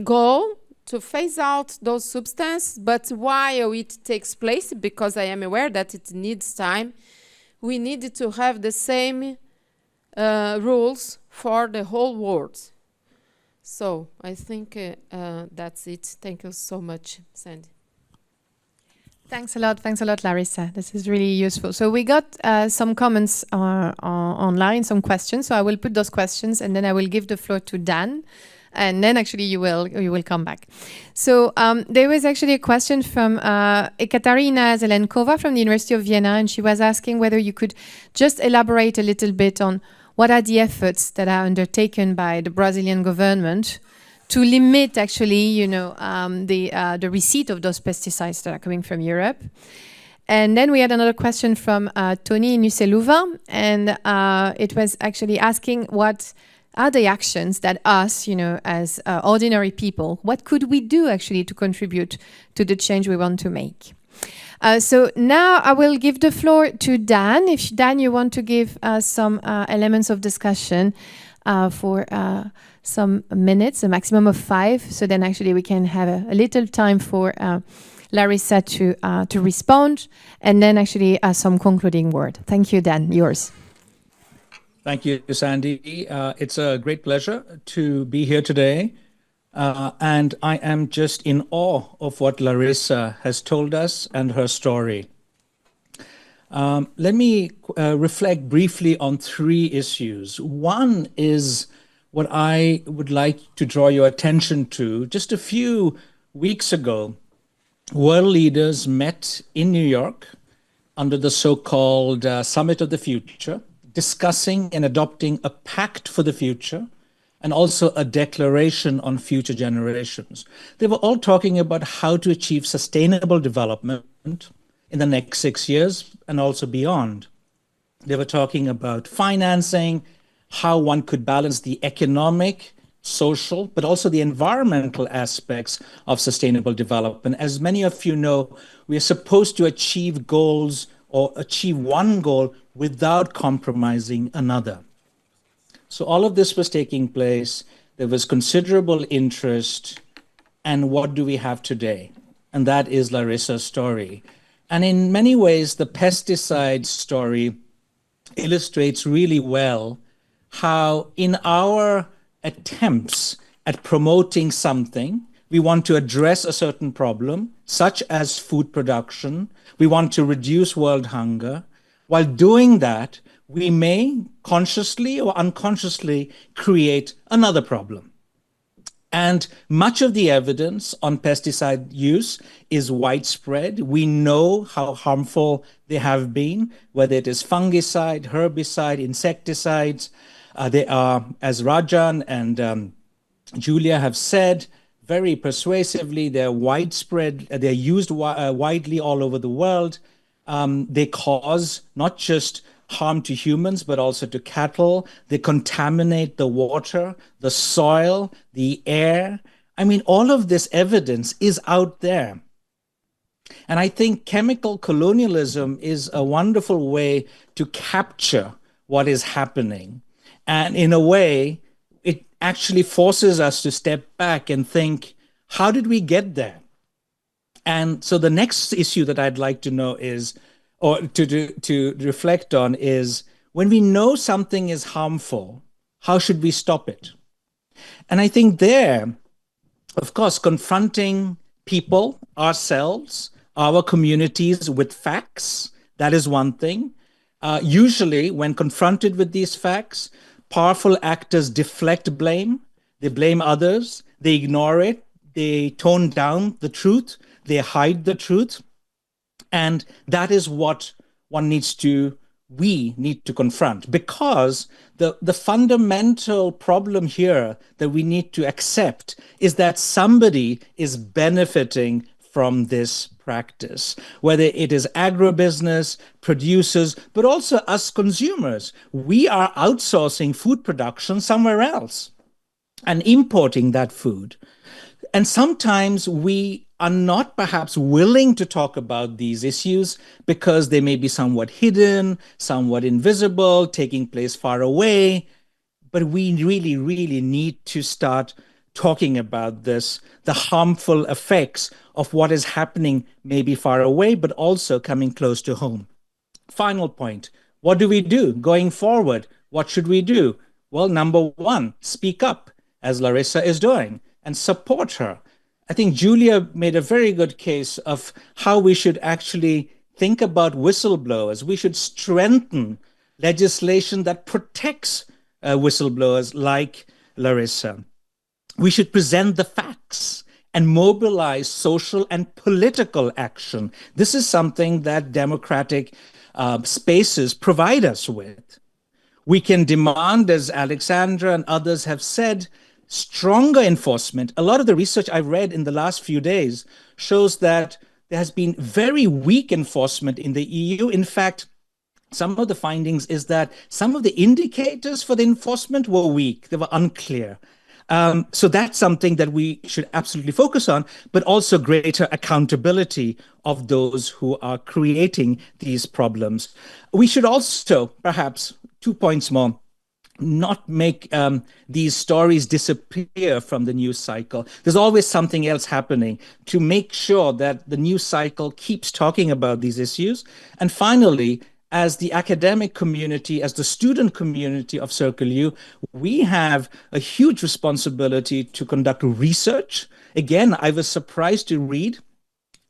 goal to phase out those substances, but while it takes place, because I am aware that it needs time, we need to have the same rules for the whole world. So I think that's it. Thank you so much, Sandy. Thanks a lot, Larissa. This is really useful. So we got some comments online, some questions. So I will put those questions, and then I will give the floor to Dan, and then actually you will come back. So there was actually a question from Ekaterina Zelenkova from the University of Vienna, and she was asking whether you could just elaborate a little bit on what are the efforts that are undertaken by the Brazilian government to limit actually, the receipt of those pesticides that are coming from Europe. And then we had another question from Tony Nuseluva, and it was actually asking what are the actions that us, as ordinary people, what could we do actually to contribute to the change we want to make? So now I will give the floor to Dan. If Dan, you want to give some elements of discussion for some minutes, a maximum of 5. So then actually we can have a little time for Larissa to respond, and then actually some concluding word. Thank you, Dan. Yours. Thank you, Sandy. It's a great pleasure to be here today. And I am just in awe of what Larissa has told us and her story. Let me reflect briefly on 3 issues. One is what I would like to draw your attention to. Just a few weeks ago, world leaders met in New York under the so-called Summit of the Future, discussing and adopting a pact for the future, and also a declaration on future generations. They were all talking about how to achieve sustainable development in the next 6 years and also beyond. They were talking about financing, how one could balance the economic, social, but also the environmental aspects of sustainable development. As many of you know, we are supposed to achieve goals or achieve one goal without compromising another. So all of this was taking place. There was considerable interest. And what do we have today? And that is Larissa's story. And in many ways, the pesticide story illustrates really well how in our attempts at promoting something, we want to address a certain problem, such as food production. We want to reduce world hunger. While doing that, we may consciously or unconsciously create another problem. And much of the evidence on pesticide use is widespread. We know how harmful they have been, whether it is fungicide, herbicide, insecticides. They are, as Rajan and Julia have said, very persuasively, they're widespread, they're used widely all over the world. They cause not just harm to humans, but also to cattle. They contaminate the water, the soil, the air. I mean, all of this evidence is out there. And I think chemical colonialism is a wonderful way to capture what is happening. And in a way, it actually forces us to step back and think, how did we get there? And so the next issue that I'd like to know is, or to reflect on is, when we know something is harmful, how should we stop it? And I think there, of course, confronting people, ourselves, our communities with facts, that is one thing. Usually, when confronted with these facts, powerful actors deflect blame. They blame others. They ignore it. They tone down the truth. They hide the truth. And that is what we need to confront, because the fundamental problem here that we need to accept is that somebody is benefiting from this practice, whether it is agribusiness, producers, but also us consumers. We are outsourcing food production somewhere else and importing that food. And sometimes we are not perhaps willing to talk about these issues because they may be somewhat hidden, somewhat invisible, taking place far away. But we really, really need to start talking about this, the harmful effects of what is happening maybe far away, but also coming close to home. Final point. What do we do going forward? What should we do? Well, number one, speak up, as Larissa is doing, and support her. I think Julia made a very good case of how we should actually think about whistleblowers. We should strengthen legislation that protects whistleblowers like Larissa. We should present the facts and mobilize social and political action. This is something that democratic spaces provide us with. We can demand, as Alexandra and others have said, stronger enforcement. A lot of the research I read in the last few days shows that there has been very weak enforcement in the EU. In fact, some of the findings is that some of the indicators for the enforcement were weak. They were unclear. So that's something that we should absolutely focus on, but also greater accountability of those who are creating these problems. We should also, perhaps, 2 points more, not make these stories disappear from the news cycle. There's always something else happening to make sure that the news cycle keeps talking about these issues. And finally, as the academic community, as the student community of Circle U, we have a huge responsibility to conduct research. Again, I was surprised to read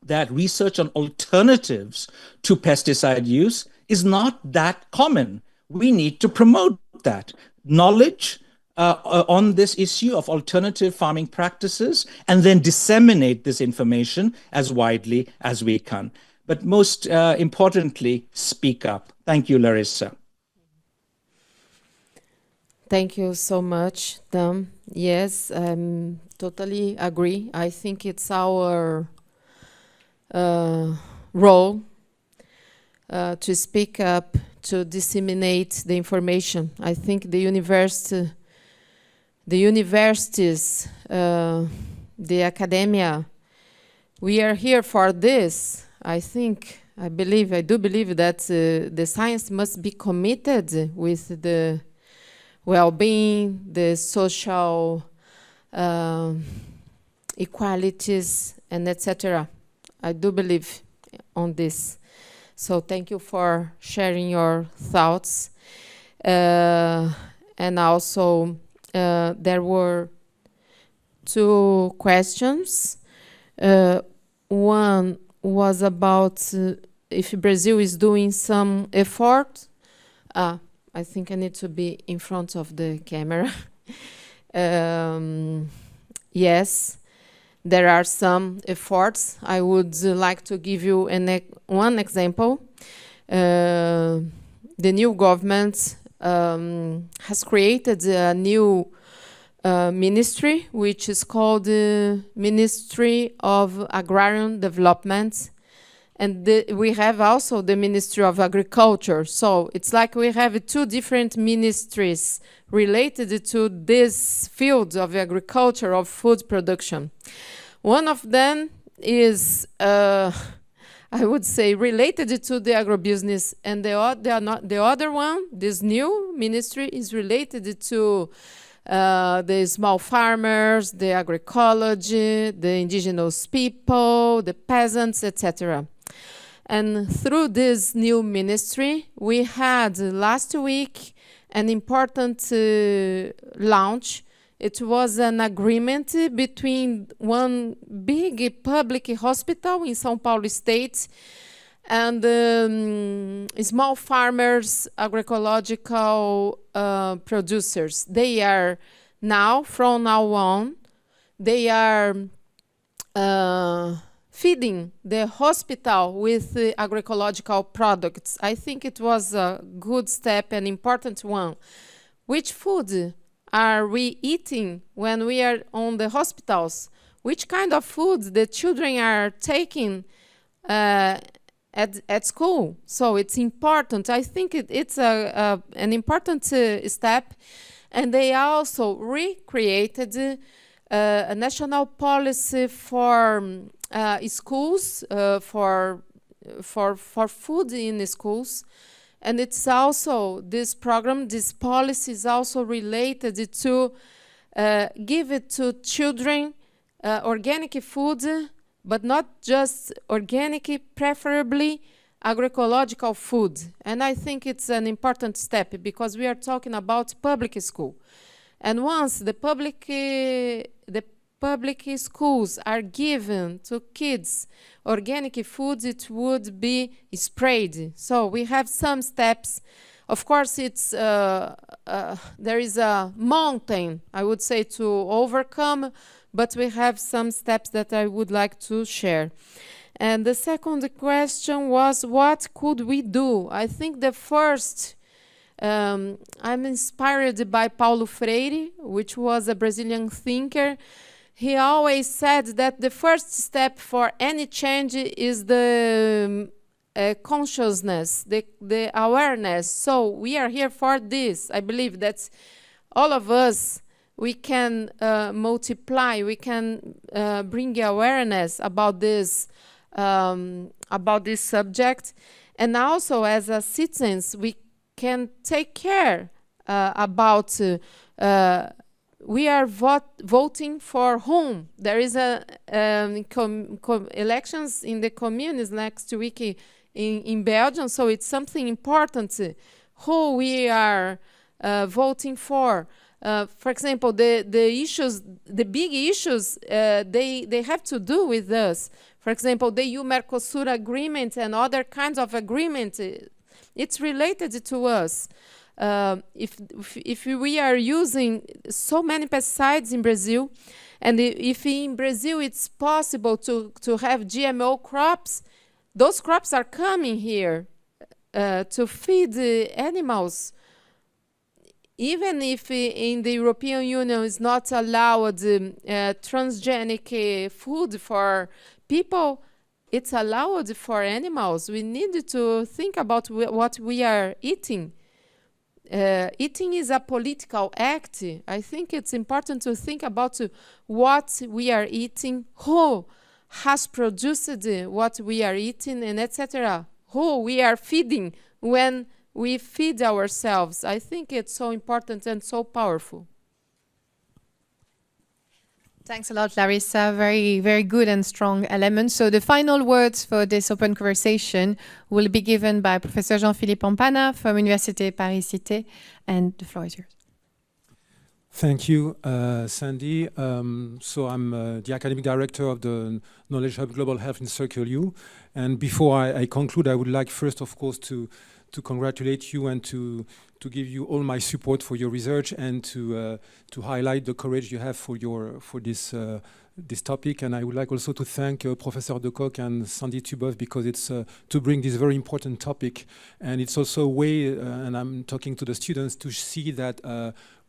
that research on alternatives to pesticide use is not that common. We need to promote that knowledge on this issue of alternative farming practices, and then disseminate this information as widely as we can. But most importantly, speak up. Thank you, Larissa. Thank you so much, Dan. Yes, totally agree. I think it's our role to speak up, to disseminate the information. I think the universities, the academia, we are here for this. I do believe that the science must be committed with the well-being, the social equalities, and etc. I do believe on this. So thank you for sharing your thoughts. And also, there were 2 questions. One was about if Brazil is doing some effort. I think I need to be in front of the camera. Yes, there are some efforts. I would like to give you one example. The new government has created a new ministry, which is called the Ministry of Agrarian Development. And we have also the Ministry of Agriculture. So it's like we have 2 different ministries related to this field of agriculture, of food production. One of them is, I would say, related to the agribusiness, and the other one, this new ministry, is related to the small farmers, the agroecology, the indigenous people, the peasants, etc. And through this new ministry, we had last week an important launch. It was an agreement between one big public hospital in São Paulo State and small farmers, agroecological producers. They are now, from now on, they are feeding the hospital with agroecological products. I think it was a good step, an important one. Which food are we eating when we are on the hospitals? Which kind of food the children are taking at school? So it's important. I think it's an important step. And they also recreated a national policy for schools, for food in schools. And it's also, this program, this policy is also related to give it to children organic food, but not just organic, preferably agroecological food. And I think it's an important step because we are talking about public school. And once the public schools are given to kids organic food, it would be spread. So we have some steps. Of course, it's there is a mountain, I would say, to overcome, but we have some steps that I would like to share. And the second question was, what could we do? I think the first, I'm inspired by Paulo Freire, which was a Brazilian thinker. He always said that the first step for any change is the consciousness, the awareness. So we are here for this. I believe that all of us, we can multiply, we can bring awareness about this subject. And also as a citizens, we can take care about we are voting for whom. There is a elections in the communes next week in Belgium, so it's something important who we are voting for. For example, the issues, the big issues, they have to do with us. For example, the EU-Mercosur agreement and other kinds of agreement, it's related to us. If we are using so many pesticides in Brazil, and if in Brazil it's possible to have GMO crops, those crops are coming here to feed the animals. Even if in the European Union is not allowed transgenic food for people, it's allowed for animals. We need to think about what we are eating. Eating is a political act. I think it's important to think about what we are eating, who has produced what we are eating, and etc. Who we are feeding when we feed ourselves. I think it's so important and so powerful. Thanks a lot, Larissa. Very, very good and strong elements. So the final words for this open conversation will be given by Professor Jean-Philippe Ampana from Université Paris-Cité, and the floor is yours. Thank you, Sandy. So I'm the academic director of the Knowledge Hub Global Health in Circle U. And before I conclude, I would like first, of course, to congratulate you and to give you all my support for your research and to highlight the courage you have for this topic. And I would like also to thank Professor De Kock and Sandy Tuboff, because it's to bring this very important topic. And it's also a way, and I'm talking to the students, to see that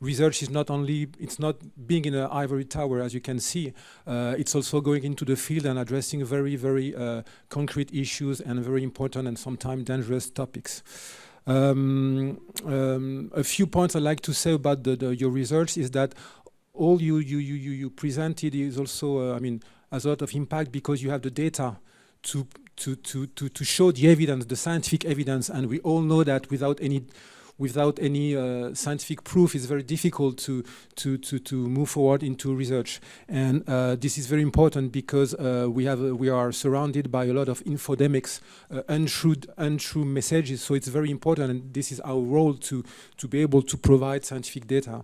research is not only, it's not being in an ivory tower, as you can see, it's also going into the field and addressing very, very concrete issues and very important and sometimes dangerous topics. A few points I'd like to say about your research is that all you presented is also, has a lot of impact because you have the data to show the evidence, the scientific evidence, and we all know that without any without any scientific proof, it's very difficult to move forward into research. And this is very important because we are surrounded by a lot of infodemics, untrue messages. So it's very important, and this is our role to be able to provide scientific data.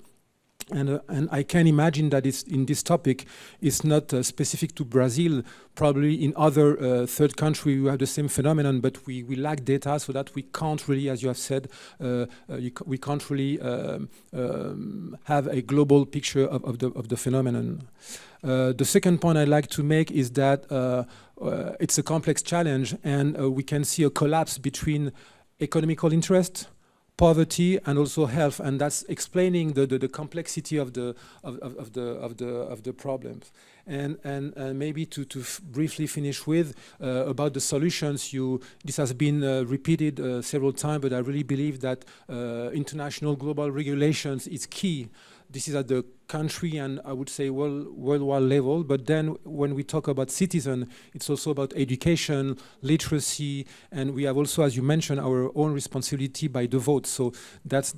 And I can imagine that in this topic, it's not specific to Brazil. Probably in other third countries, we have the same phenomenon, but we lack data, so that we can't really, as you have said, we can't really have a global picture of the phenomenon. The second point I'd like to make is that it's a complex challenge, and we can see a collapse between economical interest, poverty, and also health, and that's explaining the complexity of the problems. And maybe to briefly finish with about the solutions, this has been repeated several times, but I really believe that international global regulations is key. This is at the country and I would say worldwide level, but then when we talk about citizen, it's also about education, literacy, and we have also, as you mentioned, our own responsibility by the vote. So that's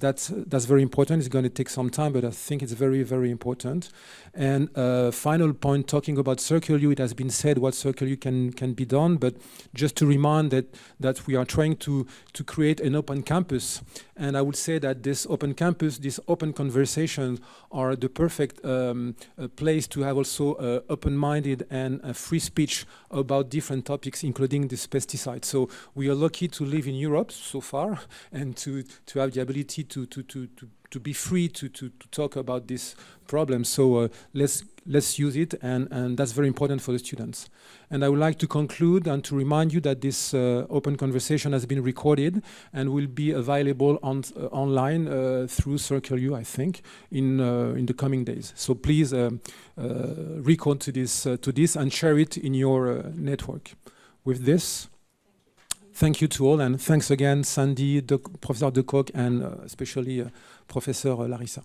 very important. It's going to take some time, but I think it's very, very important. And final point, talking about CircleU, it has been said what CircleU can be done, but just to remind that we are trying to create an open campus. And I would say that this open campus, this open conversations are the perfect place to have also open-minded and free speech about different topics, including this pesticide. So we are lucky to live in Europe so far and to have the ability to be free to talk about this problem. So let's use it, and that's very important for the students. And I would like to conclude and to remind you that this open conversation has been recorded and will be available online through CircleU, I think, in the coming days. So please record to this and share it in your network. With this, thank you to all, and thanks again, Sandy, Professor De Kock, and especially Professor Larissa.